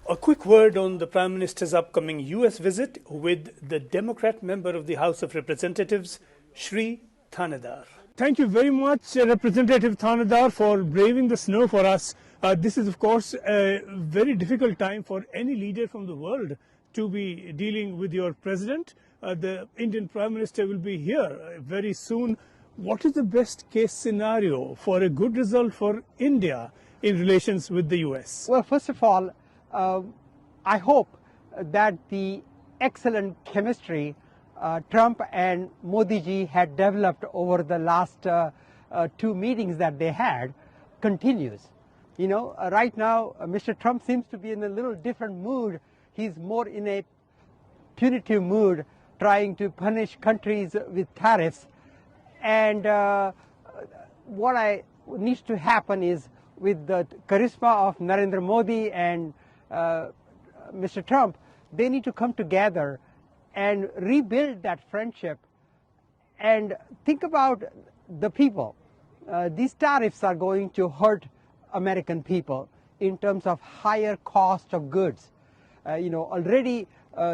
A quick word on the Prime Minister's upcoming US visit with the Democrat member of the House of Representatives, Shri Thanedar. Thank you very much, Representative Thanedar, for braving the snow for us. This is, of course, a very difficult time for any leader from the world to be dealing with your president. The Indian Prime Minister will be here very soon. What is the best case scenario for a good result for India in relations with the US? Well, first of all, I hope that the excellent chemistry Trump and Modi ji had developed over the last two meetings that they had continues. You know, right now, Mr. Trump seems to be in a little different mood. He's more in a punitive mood, trying to punish countries with tariffs. And what needs to happen is, with the charisma of Narendra Modi and Mr. Trump, they need to come together and rebuild that friendship and think about the people. These tariffs are going to hurt American people in terms of higher cost of goods. Already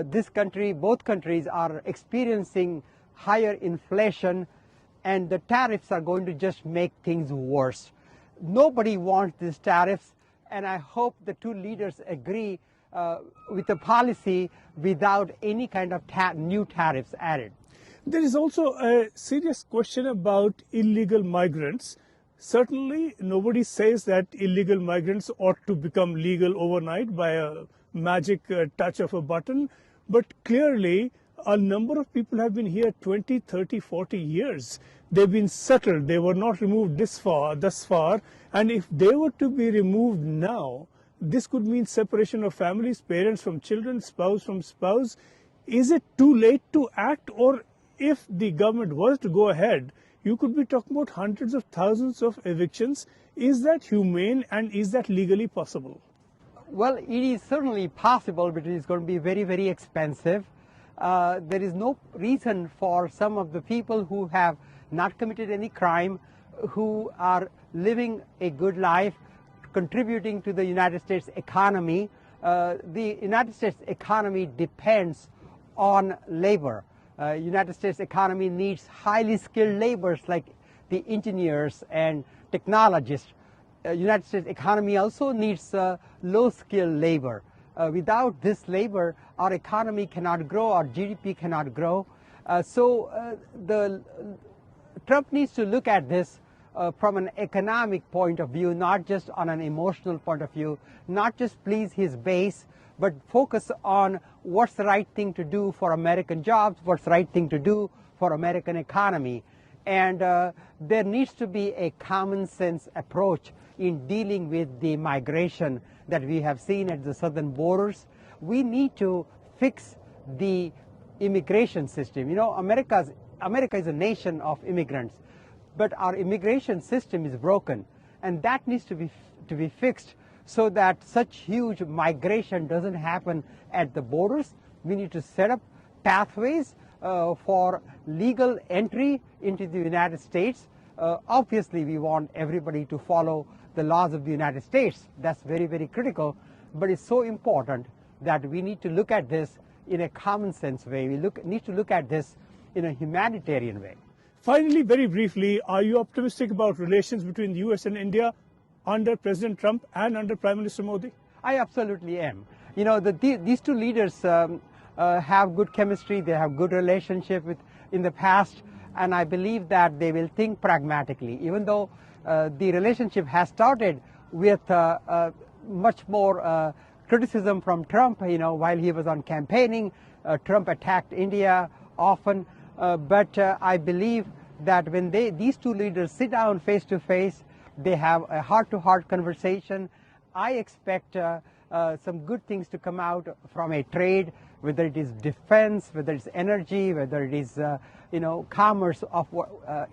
this country, both countries are experiencing higher inflation, and the tariffs are going to just make things worse. Nobody wants these tariffs, and I hope the two leaders agree with a policy without any kind of new tariffs added. There is also a serious question about illegal migrants. Certainly, nobody says that illegal migrants ought to become legal overnight by a magic touch of a button, but clearly a number of people have been here 20, 30, 40 years. They've been settled. They were not removed thus far. And if they were to be removed now, this could mean separation of families, parents from children, spouse from spouse. Is it too late to act? Or if the government was to go ahead, you could be talking about hundreds of thousands of evictions. Is that humane and is that legally possible? Well, it is certainly possible, but it is going to be very, very expensive. There is no reason for some of the people who have not committed any crime, who are living a good life, contributing to the United States economy. The United States economy depends on labor. United States economy needs highly skilled laborers like the engineers and technologists. United States economy also needs low-skilled labor. Without this labor, our economy cannot grow, our GDP cannot grow. Trump needs to look at this from an economic point of view, not just on an emotional point of view, not just please his base, but focus on what's the right thing to do for American jobs, what's the right thing to do for American economy. And there needs to be a common sense approach in dealing with the migration that we have seen at the southern borders. We need to fix the immigration system. You know, America is a nation of immigrants, but our immigration system is broken, and that needs to be fixed so that such huge migration doesn't happen at the borders. We need to set up pathways for legal entry into the United States. Obviously, we want everybody to follow the laws of the United States. That's very, very critical, but it's so important that we need to look at this in a common sense way. We need to look at this in a humanitarian way. Finally, very briefly, are you optimistic about relations between the US and India under President Trump and under Prime Minister Modi? I absolutely am. You know, these two leaders have good chemistry, they have good relationship in the past, and I believe that they will think pragmatically. Even though the relationship has started with much more criticism from Trump, you know, while he was on campaigning, Trump attacked India often, but I believe that when these two leaders sit down face to face, they have a heart-to-heart conversation. I expect some good things to come out from a trade, whether it is defense, whether it's energy, whether it is commerce of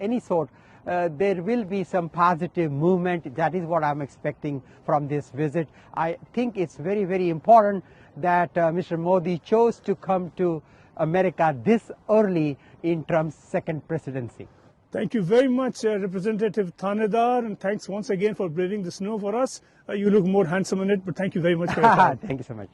any sort. There will be some positive movement. That is what I'm expecting from this visit. I think it's very, very important that Mr. Modi chose to come to America this early in Trump's second presidency. Thank you very much, Representative Thanedar, and thanks once again for braving the snow for us. You look more handsome in it, but thank you very much for your time. Thank you so much.